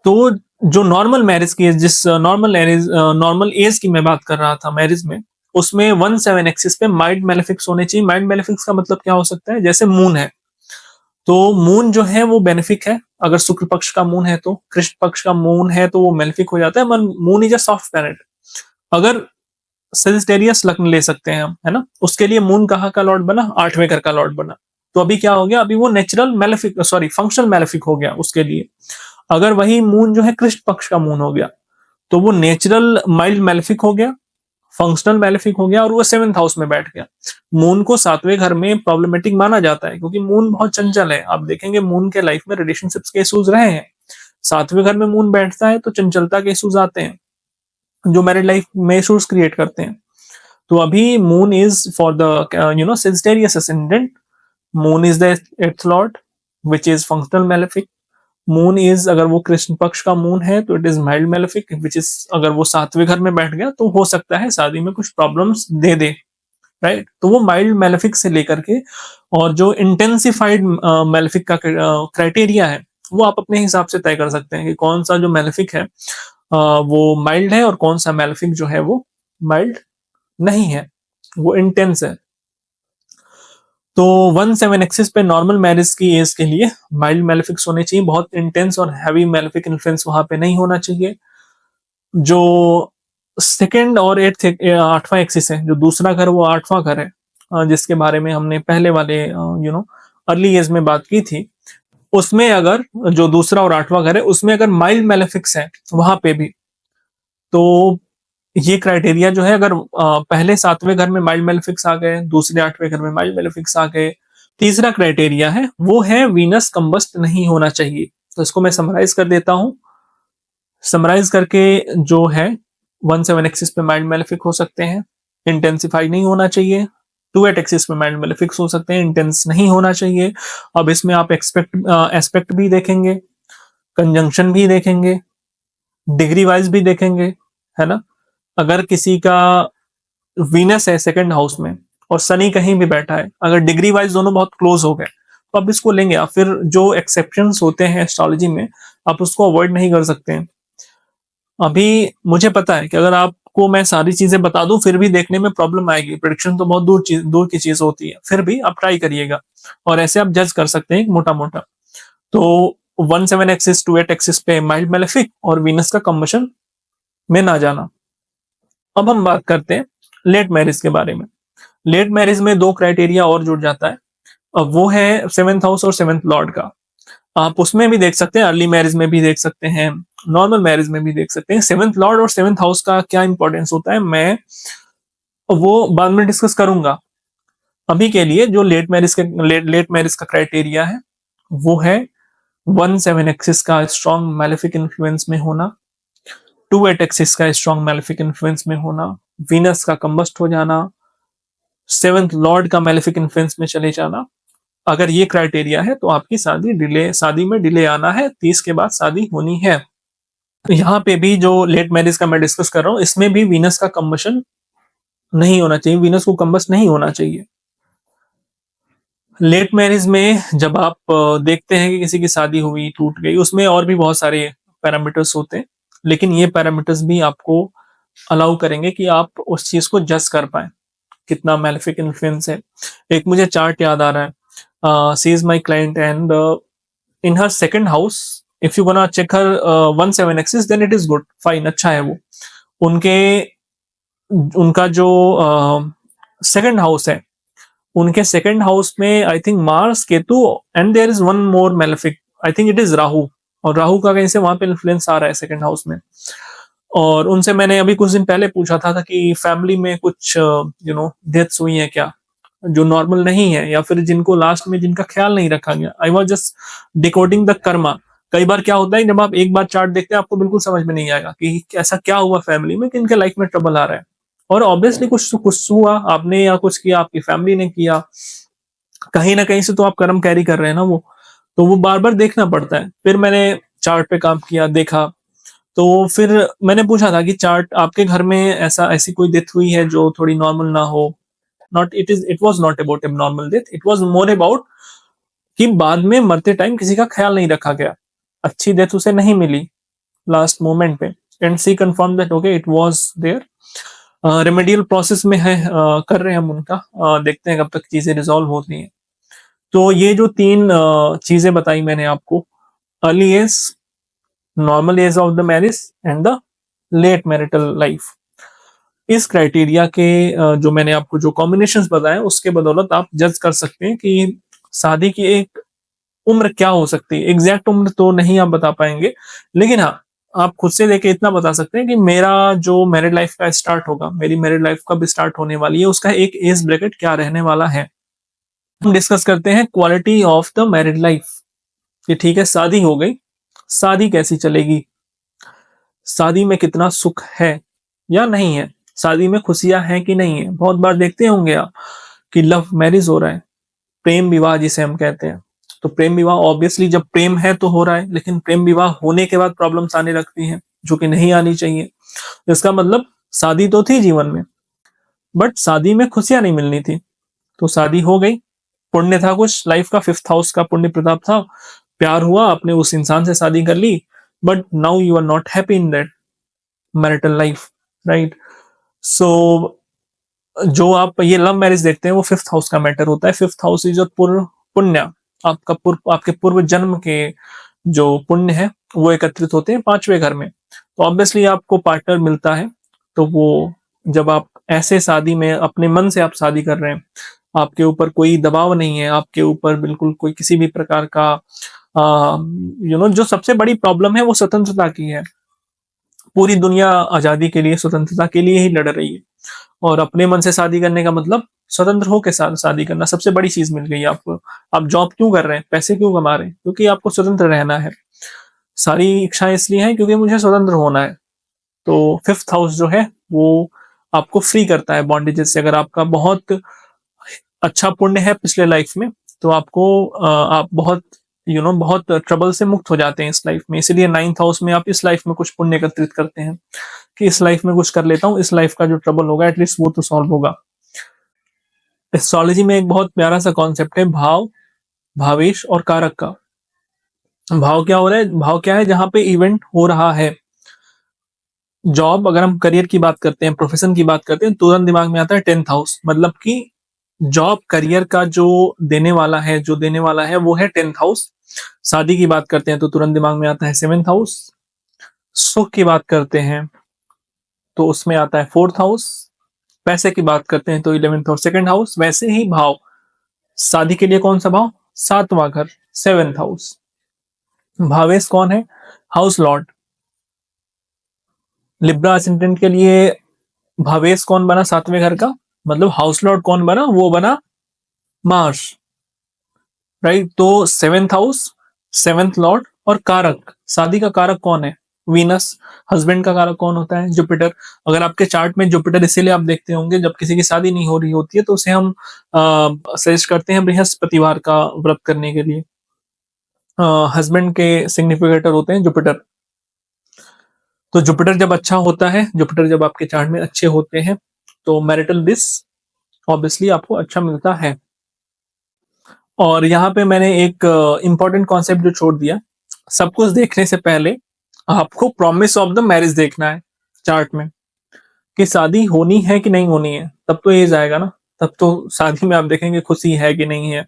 तो जो नॉर्मल मैरिज की जिस नॉर्मल एज की मैं बात कर रहा था मैरिज में, उसमें 1/7 एक्सिस पे माइल्ड मेलेफिक्स होने चाहिए। माइल्ड मेलेफिक्स का मतलब क्या हो सकता है, जैसे मून है, तो मून जो है वो बेनिफिक है। अगर शुक्ल पक्ष का मून है, तो कृष्ण पक्ष का मून है तो वो मेलेफिक हो जाता है। Moon is a soft planet. अगर सेजिटेरियस लग्न ले सकते हैं हम, है ना, उसके लिए मून कहाँ का लॉर्ड बना, 8वें घर का लॉर्ड बना। तो अभी क्या हो गया, अभी वो natural malefic, sorry functional malefic हो गया उसके लिए। अगर वही मून जो है कृष्ण पक्ष का मून हो गया, तो वो नेचुरल माइल्ड मेलेफिक हो गया, फंक्शनल मेलेफिक हो गया, और वो 7th हाउस में बैठ गया। मून को 7वें घर में प्रॉब्लमेटिक माना जाता है, क्योंकि मून बहुत चंचल है। आप देखेंगे मून के लाइफ में रिलेशनशिप्स के इश्यूज रहे हैं। 7वें घर में मून बैठता है तो चंचलता के इश्यूज आते हैं, जो मैरिड लाइफ में इश्यूज क्रिएट करते हैं। तो अभी moon is for the Sagittarius ascendant, moon is the 8th Lord which is functional malefic. Moon is, अगर वो कृष्ण पक्ष का मून है तो it is mild malefic, which is अगर वो 7वें घर में बैठ गया तो हो सकता है शादी में कुछ प्रॉब्लम्स दे दे, राइट। तो वो माइल्ड मेलेफिक से लेकर के और जो इंटेंसिफाइड मेलेफिक का क्राइटेरिया है, वो आप अपने हिसाब से तय कर सकते हैं कि कौन सा जो मेलेफिक है वो माइल्ड है, और कौन सा मेलेफिक जो है वो माइल्ड नहीं है, वो इंटेंस है। तो 1/7 एक्सिस पे नॉर्मल मैरिज की एज के लिए माइल्ड मेलेफिक्स होने चाहिए, बहुत इंटेंस और हैवी मेलेफिक इन्फ्लुएंस वहां पे नहीं होना चाहिए। जो सेकंड और 8वां एक्सिस है, जो दूसरा घर वो 8वां घर है, जिसके बारे में हमने पहले वाले अर्ली एज में बात की थी। उसमें अगर जो दूसरा और 8वां घर है उसमें अगर माइल्ड मेलेफिक्स है वहां पे भी, तो ये क्राइटेरिया जो है, अगर पहले 7वें घर में माइल्ड मेलेफिक्स आ गए, दूसरे 8वें घर में माइल्ड मेलेफिक्स आ गए, तीसरा क्राइटेरिया है वो है वीनस कंबस्ट नहीं होना चाहिए। तो इसको मैं समराइज कर देता हूं। समराइज करके जो है, 1/7 एक्सिस पे माइल्ड मेलेफिक हो सकते हैं, इंटेंसिफाई नहीं होना चाहिए। 2/8 एक्सिस पे माइल्ड मेलेफिक्स हो सकते हैं, इंटेंस नहीं होना चाहिए। अब इसमें आप एस्पेक्ट भी देखेंगे, कंजंक्शन भी देखेंगे, डिग्री वाइज भी देखेंगे, है ना। अगर किसी का वीनस है सेकंड हाउस में और शनि कहीं भी बैठा है, अगर डिग्री वाइज दोनों बहुत क्लोज हो गए, तो आप इसको लेंगे। आप फिर जो एक्सेप्शंस होते हैं एस्ट्रोलॉजी में, आप उसको अवॉइड नहीं कर सकते हैं। अभी मुझे पता है कि अगर आपको मैं सारी चीजें बता दूं फिर भी देखने में प्रॉब्लम आएगी, प्रेडिक्शन तो बहुत दूर की चीज होती है, फिर भी आप ट्राई करिएगा और ऐसे आप जज कर सकते हैं मोटा मोटा। तो 1/7 एक्सिस 2/8 एक्सिस पे माइल्ड मेलेफिक और वीनस का कम्बशन में ना जाना। अब हम बात करते हैं लेट मैरिज के बारे में। लेट मैरिज में दो क्राइटेरिया और जुड़ जाता है, अब वो है 7th हाउस और 7th लॉर्ड का। आप उसमें भी देख सकते हैं, अर्ली मैरिज में भी देख सकते हैं, नॉर्मल मैरिज में भी देख सकते हैं। 7th लॉर्ड और 7th हाउस का क्या इंपॉर्टेंस होता है, मैं वो बाद में डिस्कस करूंगा। अभी के लिए जो लेट मैरिज का क्राइटेरिया है वो है 1/7 एक्सिस का स्ट्रॉन्ग मैलेफिक इन्फ्लुएंस में होना, 2/8 एक्सिस का स्ट्रॉन्ग मैलेफिक इन्फ्लुएंस में होना, वीनस का कंबस्ट हो जाना, 7th लॉर्ड का मैलेफिक इन्फ्लुएंस में चले जाना। अगर ये क्राइटेरिया है तो आपकी शादी में डिले आना है, 30 के बाद शादी होनी है। तो यहाँ पे भी जो लेट मैरिज का मैं डिस्कस कर रहा हूँ, इसमें भी वीनस का कंबशन नहीं होना चाहिए, वीनस को कंबस्ट नहीं होना चाहिए। लेट मैरिज में जब आप देखते हैं कि किसी की शादी हुई टूट गई, उसमें और भी बहुत सारे पैरामीटर्स होते हैं, लेकिन ये पैरामीटर्स भी आपको अलाउ करेंगे कि आप उस चीज को जज कर पाए कितना मैलेफिक इन्फ्लुएंस है। एक मुझे चार्ट याद आ रहा है, she is my client and in her second house, if you gonna check her 1/7 axis then it is good, fine, अच्छा है वो। उनके उनका जो सेकंड हाउस है, उनके सेकंड हाउस में I think Mars, Ketu, and there is one more malefic, I think it is Rahu. और राहु का कहीं से वहां पे इन्फ्लुएंस आ रहा है सेकंड हाउस में। और उनसे मैंने अभी कुछ दिन पहले पूछा था कि फैमिली में कुछ डेथ्स हुई है क्या, जो नॉर्मल नहीं है, या फिर जिनको लास्ट में जिनका ख्याल नहीं रखा गया। I was just decoding the Karma. कई बार क्या होता है, जब आप एक बार चार्ट देखते हैं आपको बिल्कुल समझ में नहीं आएगा कि ऐसा क्या हुआ फैमिली में कि इनके लाइफ में ट्रबल आ रहा है। और ऑब्वियसली कुछ हुआ आपने, या कुछ किया आपकी फैमिली ने किया, कहीं ना कहीं से तो आप कर्म कैरी कर रहे हैं ना वो। तो वो बार-बार देखना पड़ता है। फिर मैंने चार्ट पे काम किया, देखा, तो फिर मैंने पूछा था कि चार्ट आपके घर में ऐसी कोई डेथ हुई है जो थोड़ी नॉर्मल ना हो? Not it was not about abnormal death, it was more about कि बाद में मरते टाइम किसी का ख्याल नहीं रखा गया। अच्छी डेथ उसे नहीं मिली लास्ट मोमेंट पे, and she confirmed that okay it was there. Remedial process में है, कर रहे हैं हम उनका, देखते हैं कब तक चीज़ें रिज़ॉल्व होती हैं। तो ये जो 3 चीज़ें बताई मैंने आपको, early age, normal age of the marriage and the late marital life. इस क्राइटेरिया के जो मैंने आपको जो कॉम्बिनेशंस बताए उसके बदौलत आप जज कर सकते हैं कि शादी की एक उम्र क्या हो सकती है। एग्जैक्ट उम्र तो नहीं आप बता पाएंगे, लेकिन हाँ, आप खुद से लेके इतना बता सकते हैं कि मेरा जो मैरिड लाइफ का स्टार्ट होगा, मेरी मैरिड लाइफ कब स्टार्ट होने वाली है, उसका एक एज ब्रैकेट क्या रहने वाला है। हम डिस्कस करते हैं quality of the married life, कि ठीक है शादी हो गई, शादी कैसी चलेगी, शादी में कितना सुख है या नहीं है, शादी में खुशियां हैं कि नहीं है। बहुत बार देखते होंगे आप कि लव मैरिज हो रहा है, प्रेम विवाह जिसे हम कहते हैं। तो प्रेम विवाह ऑब्वियसली जब प्रेम है तो हो रहा है, लेकिन प्रेम विवाह होने के बाद प्रॉब्लम्स आने लगती हैं जो कि नहीं आनी चाहिए। इसका मतलब शादी तो थी जीवन में, बट शादी में खुशियां नहीं मिलनी थी। तो शादी हो गई, पुण्य था कुछ, लाइफ का 5th हाउस का पुण्य प्रताप था, प्यार हुआ, आपने उस इंसान से शादी कर ली, but now you are not happy in that marital life, right. So जो आप ये लव मैरिज देखते हैं वो 5th हाउस का मैटर होता है। 5th हाउस इज योर पूर्व पुण्य, आपके पूर्व जन्म के जो पुण्य है वो एकत्रित होते हैं 5वें घर में। तो ऑब्वियसली आपको पार्टनर मिलता है, तो वो जब आप ऐसे शादी में अपने मन से आप शादी कर रहे हैं, आपके ऊपर कोई दबाव नहीं है, आपके ऊपर बिल्कुल कोई किसी भी प्रकार का जो सबसे बड़ी प्रॉब्लम है वो स्वतंत्रता की है। पूरी दुनिया आजादी के लिए, स्वतंत्रता के लिए ही लड़ रही है, और अपने मन से शादी करने का मतलब स्वतंत्र होकर शादी करना। सबसे बड़ी चीज मिल गई आपको। आप जॉब क्यों कर रहे हैं, पैसे क्यों कमा रहे हैं? क्योंकि आपको स्वतंत्र रहना है। सारी इच्छाएं इसलिए हैं क्योंकि मुझे स्वतंत्र होना है। तो 5th हाउस जो है वो आपको फ्री करता है बॉन्डेजेस से। अगर आपका बहुत अच्छा पुण्य है पिछले लाइफ में, तो आपको आप बहुत ट्रबल से मुक्त हो जाते हैं इस लाइफ में। इसीलिए 9th हाउस में आप इस लाइफ में कुछ पुण्य एकत्रित करते हैं कि इस लाइफ में कुछ कर लेता हूँ, इस लाइफ का जो ट्रबल होगा एटलीस्ट वो तो सॉल्व होगा। एस्ट्रोलॉजी में एक बहुत प्यारा सा कॉन्सेप्ट है भाव, भावेश और कारक का। भाव क्या हो रहा है, भाव क्या है जहां पे इवेंट हो रहा है। जॉब, अगर हम करियर की बात करते हैं, प्रोफेशन की बात करते हैं, तुरंत दिमाग में आता है 10th हाउस, मतलब कि जॉब करियर का जो देने वाला है वो है 10th हाउस। शादी की बात करते हैं तो तुरंत दिमाग में आता है 7th हाउस। सुख की बात करते हैं तो उसमें आता है 4th हाउस। पैसे की बात करते हैं तो 11th और 2nd हाउस। वैसे ही भाव, शादी के लिए कौन सा भाव, 7वां घर, 7th हाउस। भावेश कौन है, हाउस लॉर्ड। लिब्रा असेंडेंट के लिए भावेश कौन बना 7वें घर का, मतलब हाउस लॉर्ड कौन बना, वो बना मार्स, राइट। तो 7th हाउस, 7th लॉर्ड और कारक, शादी का कारक कौन है, वीनस। हस्बैंड का कारक कौन होता है, जुपिटर। अगर आपके चार्ट में जुपिटर, इसीलिए आप देखते होंगे जब किसी की शादी नहीं हो रही होती है तो उसे हम सजेस्ट करते हैं बृहस्पतिवार का व्रत करने के लिए। हस्बैंड के सिग्निफिकेटर होते हैं जुपिटर। तो जुपिटर जब अच्छा होता है, जुपिटर जब आपके चार्ट में अच्छे होते हैं, तो मैरिटल ब्लिस ऑब्वियसली आपको अच्छा मिलता है। और यहाँ पे मैंने एक इंपॉर्टेंट कॉन्सेप्ट जो छोड़ दिया, सब कुछ देखने से पहले आपको प्रॉमिस ऑफ द मैरिज देखना है चार्ट में, कि शादी होनी है कि नहीं होनी है। तब तो ये जाएगा ना, तब तो शादी में आप देखेंगे खुशी है कि नहीं है।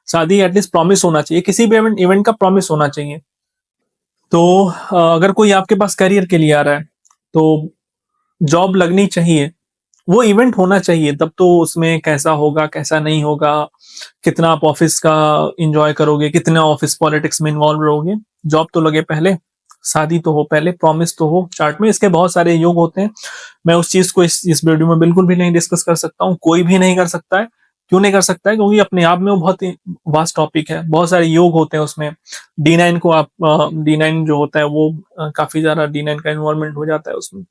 शादी एटलीस्ट प्रॉमिस होना चाहिए, किसी भी इवेंट का प्रॉमिस होना चाहिए। तो अगर कोई आपके पास करियर के लिए आ रहा है तो जॉब लगनी चाहिए, वो इवेंट होना चाहिए, तब तो उसमें कैसा होगा कैसा नहीं होगा, कितना आप ऑफिस का एंजॉय करोगे, कितना ऑफिस पॉलिटिक्स में इन्वॉल्व रहोगे। जॉब तो लगे पहले, शादी तो हो पहले, प्रॉमिस तो हो चार्ट में। इसके बहुत सारे योग होते हैं, मैं उस चीज को इस वीडियो में बिल्कुल भी नहीं डिस्कस कर सकता हूँ, कोई भी नहीं कर सकता है। क्यों नहीं कर सकता है, क्योंकि अपने आप में वो बहुत ही वास्ट टॉपिक है, बहुत सारे योग होते हैं उसमें। D9 को आप D9 जो होता है वो काफी ज्यादा D9 का इन्वॉल्वमेंट हो जाता है उसमें।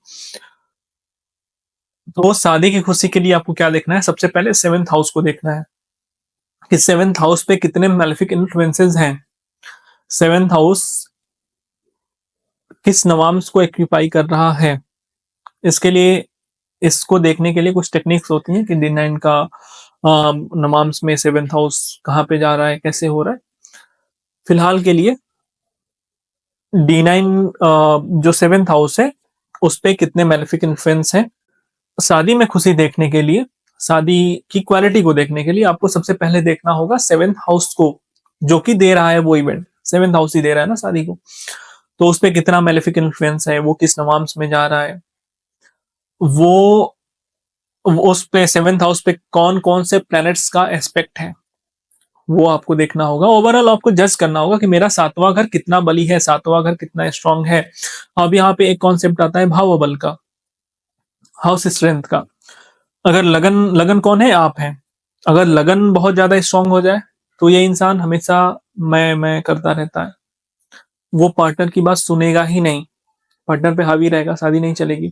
तो शादी की खुशी के लिए आपको क्या देखना है, सबसे पहले 7th हाउस को देखना है कि 7th हाउस पे कितने मैलेफिक इन्फ्लुएंसेस हैं। सेवेंथ हाउस किस नवांश को एक्यूपाई कर रहा है, इसके लिए इसको देखने के लिए कुछ टेक्निक्स होती हैं कि D9 का नवांश में सेवेंथ हाउस कहाँ पे जा रहा है, कैसे हो रहा है। फिलहाल के लिए D9 जो सेवेंथ हाउस है उस पे कितने मेलेफिक इन्फ्लुएंस हैं। शादी में खुशी देखने के लिए, शादी की क्वालिटी को देखने के लिए आपको सबसे पहले देखना होगा सेवेंथ हाउस को, जो कि दे रहा है वो इवेंट। सेवेंथ हाउस ही दे रहा है ना शादी को, तो उस पे कितना मेलेफिक इन्फ्लुएंस है, वो किस नवांश में जा रहा है, वो उस पे सेवेंथ हाउस पे कौन कौन से प्लैनेट्स का एस्पेक्ट है, वो आपको देखना होगा। ओवरऑल आपको जज करना होगा कि मेरा सातवां घर कितना बली है, सातवां घर कितना स्ट्रांग है। अब यहाँ पे एक कॉन्सेप्ट आता है भाव बल का, हाउस स्ट्रेंथ का। अगर लगन, लगन कौन है, आप हैं। अगर लगन बहुत ज्यादा स्ट्रांग हो जाए तो ये इंसान हमेशा मैं करता रहता है, वो पार्टनर की बात सुनेगा ही नहीं, पार्टनर पे हावी रहेगा, शादी नहीं चलेगी।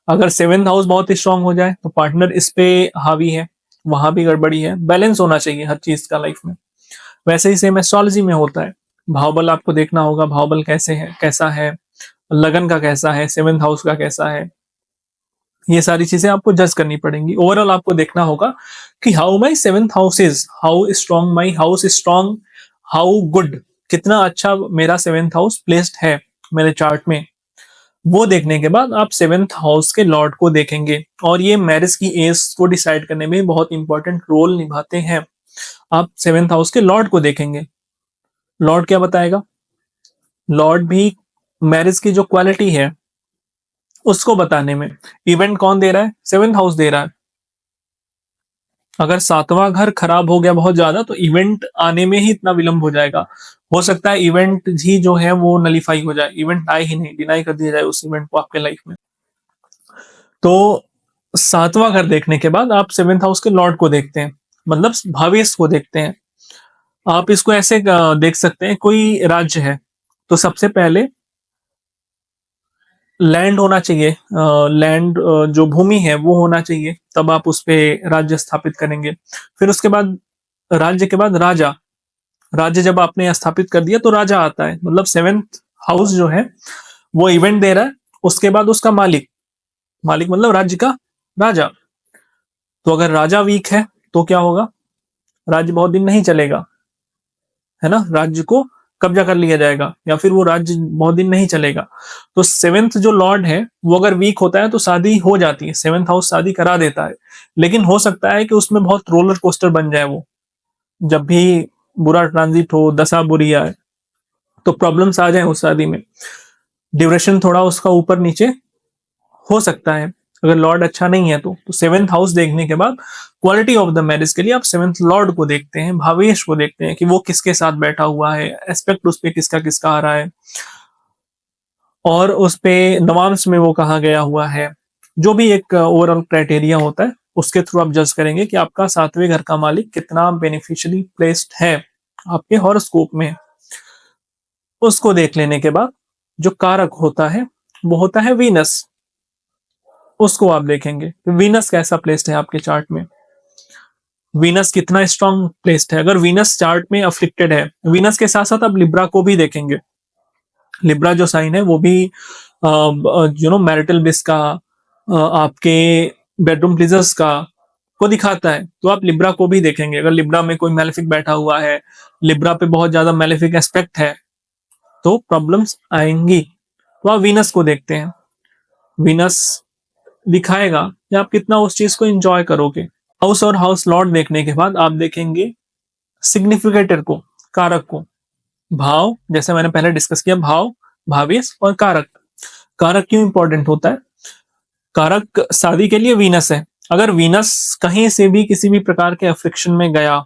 अगर सेवेंथ हाउस बहुत स्ट्रांग हो जाए तो पार्टनर इस पे हावी है, वहां भी गड़बड़ी है। बैलेंस होना चाहिए हर चीज का लाइफ में। वैसे ही सेम एस्ट्रोलॉजी में होता है। भावबल आपको देखना होगा, भावबल कैसे है, कैसा है, लगन का कैसा है, सेवेंथ हाउस का कैसा है, ये सारी चीजें आपको जज करनी पड़ेंगी। ओवरऑल आपको देखना होगा कि how my seventh house is, how strong my house strong, how good, कितना अच्छा मेरा सेवेंथ हाउस प्लेस्ड है मेरे चार्ट में। वो देखने के बाद आप सेवेंथ हाउस के लॉर्ड को देखेंगे, और ये मैरिज की एज को डिसाइड करने में बहुत इंपॉर्टेंट रोल निभाते हैं। आप सेवेंथ हाउस के लॉर्ड को देखेंगे। लॉर्ड क्या बताएगा, लॉर्ड भी मैरिज की जो क्वालिटी है उसको बताने में, इवेंट कौन दे रहा है, सेवेंथ हाउस दे रहा है। अगर सातवां घर खराब हो गया बहुत ज्यादा तो इवेंट आने में ही इतना विलंब हो जाएगा, हो सकता है इवेंट ही जो है वो नलीफाई हो जाए, इवेंट आए ही नहीं, डिनाई कर दिया जाए उस इवेंट को आपके लाइफ में। तो सातवां घर देखने के बाद आप सेवेंथ हाउस के लॉर्ड को देखते हैं, मतलब भावेश को देखते हैं। आप इसको ऐसे देख सकते हैं, कोई राज्य है तो सबसे पहले लैंड होना चाहिए, लैंड जो भूमि है वो होना चाहिए, तब आप उस पे राज्य स्थापित करेंगे। फिर उसके बाद राज्य के बाद राजा, राज्य जब आपने स्थापित कर दिया तो राजा आता है, मतलब सेवेंथ हाउस जो है वो इवेंट दे रहा है। उसके बाद उसका मालिक, मालिक मतलब राज्य का राजा। तो अगर राजा वीक है तो क्या होगा, राज्य बहुत दिन नहीं चलेगा, है ना, राज्य को कब्जा कर लिया जाएगा, या फिर वो राज्य बहुत दिन नहीं चलेगा। तो सेवेंथ जो लॉर्ड है वो अगर वीक होता है तो शादी हो जाती है, सेवेंथ हाउस शादी करा देता है, लेकिन हो सकता है कि उसमें बहुत रोलर कोस्टर बन जाए। वो जब भी बुरा ट्रांजिट हो, दशा बुरी आए, तो प्रॉब्लम्स आ जाए उस शादी में, ड्यूरेशन थोड़ा उसका ऊपर नीचे हो सकता है अगर लॉर्ड अच्छा नहीं है। तो सेवेंथ हाउस देखने के बाद क्वालिटी ऑफ द मैरिज के लिए आप सेवेंथ लॉर्ड को देखते हैं, भावेश को देखते हैं कि वो किसके साथ बैठा हुआ है, एस्पेक्ट उस पे किसका किसका आ रहा है, और उस पे नवांश में वो कहा गया हुआ है। जो भी एक ओवरऑल क्राइटेरिया होता है उसके थ्रू आप जज करेंगे कि आपका सातवें घर का मालिक कितना बेनिफिशियली प्लेस्ड है आपके हॉरोस्कोप में। उसको देख लेने के बाद जो कारक होता है वो होता है वीनस, उसको आप देखेंगे वीनस कैसा प्लेस्ड है आपके चार्ट में, वीनस कितना स्ट्रांग प्लेस्ड है। अगर वीनस चार्ट में अफ्लिक्टेड है, वीनस के साथ साथ आप लिब्रा को भी देखेंगे। लिब्रा जो साइन है वो भी मैरिटल बिस का, आपके बेडरूम प्लीजर्स का को दिखाता है, तो आप लिब्रा को भी देखेंगे। अगर लिब्रा में कोई मैलेफिक बैठा हुआ है, लिब्रा पे बहुत ज्यादा मैलेफिक एस्पेक्ट है, तो प्रॉब्लम्स आएंगी। तो आप वीनस को देखते हैं, वीनस दिखाएगा कि आप कितना उस चीज को एंजॉय करोगे। हाउस और हाउस लॉर्ड देखने के बाद आप देखेंगे सिग्निफिकेटर को, कारक को। भाव, जैसे मैंने पहले डिस्कस किया, भाव, भावेश और कारक। कारक क्यों इंपॉर्टेंट होता है, कारक शादी के लिए वीनस है। अगर वीनस कहीं से भी किसी भी प्रकार के अफ्लिक्शन में गया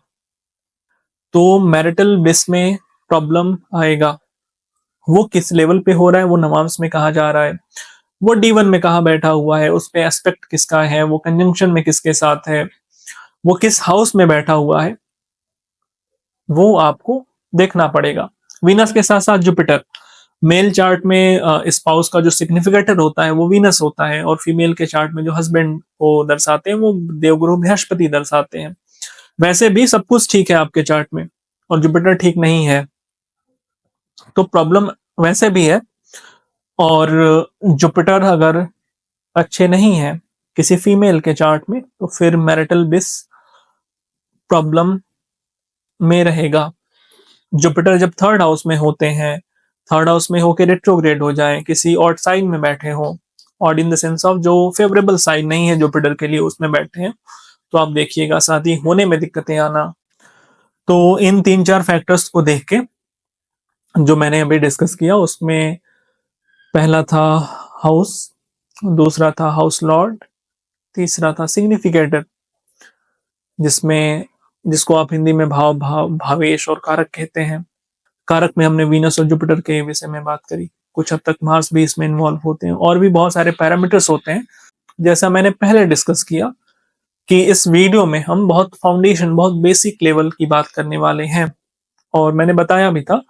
तो मैरिटल बिस में प्रॉब्लम आएगा। वो किस लेवल पे हो रहा है, वो नवांश में कहा जा रहा है, वो D1 में कहा बैठा हुआ है, उस पे एस्पेक्ट किसका है, वो कंजंक्शन में किसके साथ है, वो किस हाउस में बैठा हुआ है, वो आपको देखना पड़ेगा। वीनस के साथ साथ जुपिटर, मेल चार्ट में स्पाउस का जो सिग्निफिकेटर होता है वो वीनस होता है, और फीमेल के चार्ट में जो हस्बैंड को दर्शाते हैं वो देवगुरु बृहस्पति दर्शाते हैं। वैसे भी सब कुछ ठीक है आपके चार्ट में और जुपिटर ठीक नहीं है, तो प्रॉब्लम वैसे भी है। और जुपिटर अगर अच्छे नहीं है किसी फीमेल के चार्ट में, तो फिर मैरिटल बिस प्रॉब्लम में रहेगा। जुपिटर जब थर्ड हाउस में होते हैं, थर्ड हाउस में होकर रेट्रोग्रेड हो जाए, किसी ऑड साइन में बैठे हो, odd in the sense of जो फेवरेबल साइन नहीं है जुपिटर के लिए उसमें बैठे हैं, तो आप देखिएगा शादी होने में दिक्कतें आना। तो इन 3-4 फैक्टर्स को देख के जो मैंने अभी डिस्कस किया, उसमें पहला था हाउस, दूसरा था हाउस लॉर्ड, तीसरा था सिग्निफिकेटर, जिसमें जिसको आप हिंदी में भावेश और कारक कहते हैं। कारक में हमने वीनस और जुपिटर के विषय में बात करी, कुछ हद तक मार्स भी इसमें इन्वॉल्व होते हैं, और भी बहुत सारे पैरामीटर्स होते हैं। जैसा मैंने पहले डिस्कस किया कि इस वीडियो में हम बहुत फाउंडेशन, बहुत बेसिक लेवल की बात करने वाले हैं। और मैंने बताया भी था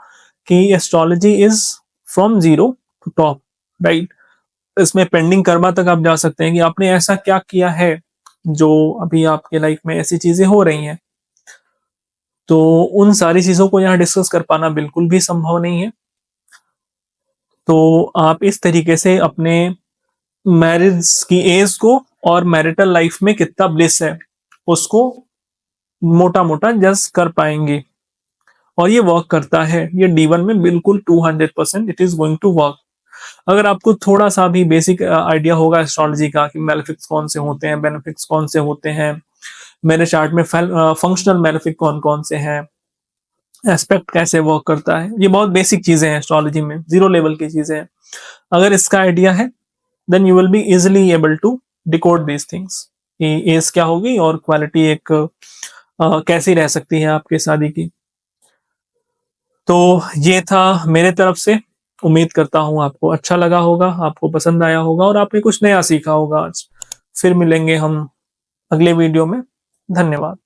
कि astrology is from zero to top, right. इसमें पेंडिंग कर्मा तक आप जा सकते हैं कि आपने ऐसा क्या किया है जो अभी आपके लाइफ में ऐसी चीजें हो रही हैं। तो उन सारी चीजों को यहाँ डिस्कस कर पाना बिल्कुल भी संभव नहीं है। तो आप इस तरीके से अपने मैरिज की एज को और मैरिटल लाइफ में कितना ब्लिस है उसको मोटा मोटा जज कर पाएंगे। और ये वर्क करता है, ये D1 में बिल्कुल 200% it is going to work. अगर आपको थोड़ा सा भी बेसिक आइडिया होगा एस्ट्रोलॉजी का कि मेलेफिक्स कौन से होते हैं, बेनिफिक्स कौन से होते हैं, मेरे चार्ट में फंक्शनल मेलेफिक कौन कौन से हैं, एस्पेक्ट कैसे वर्क करता है, ये बहुत बेसिक चीजें हैं एस्ट्रोलॉजी में, जीरो लेवल की चीजें हैं। अगर इसका आइडिया है then you will be easily able to decode these things कि एज क्या होगी और क्वालिटी एक कैसी रह सकती है आपके शादी की। तो ये था मेरे तरफ से। उम्मीद करता हूँ आपको अच्छा लगा होगा, आपको पसंद आया होगा और आपने कुछ नया सीखा होगा आज। फिर मिलेंगे हम अगले वीडियो में। धन्यवाद।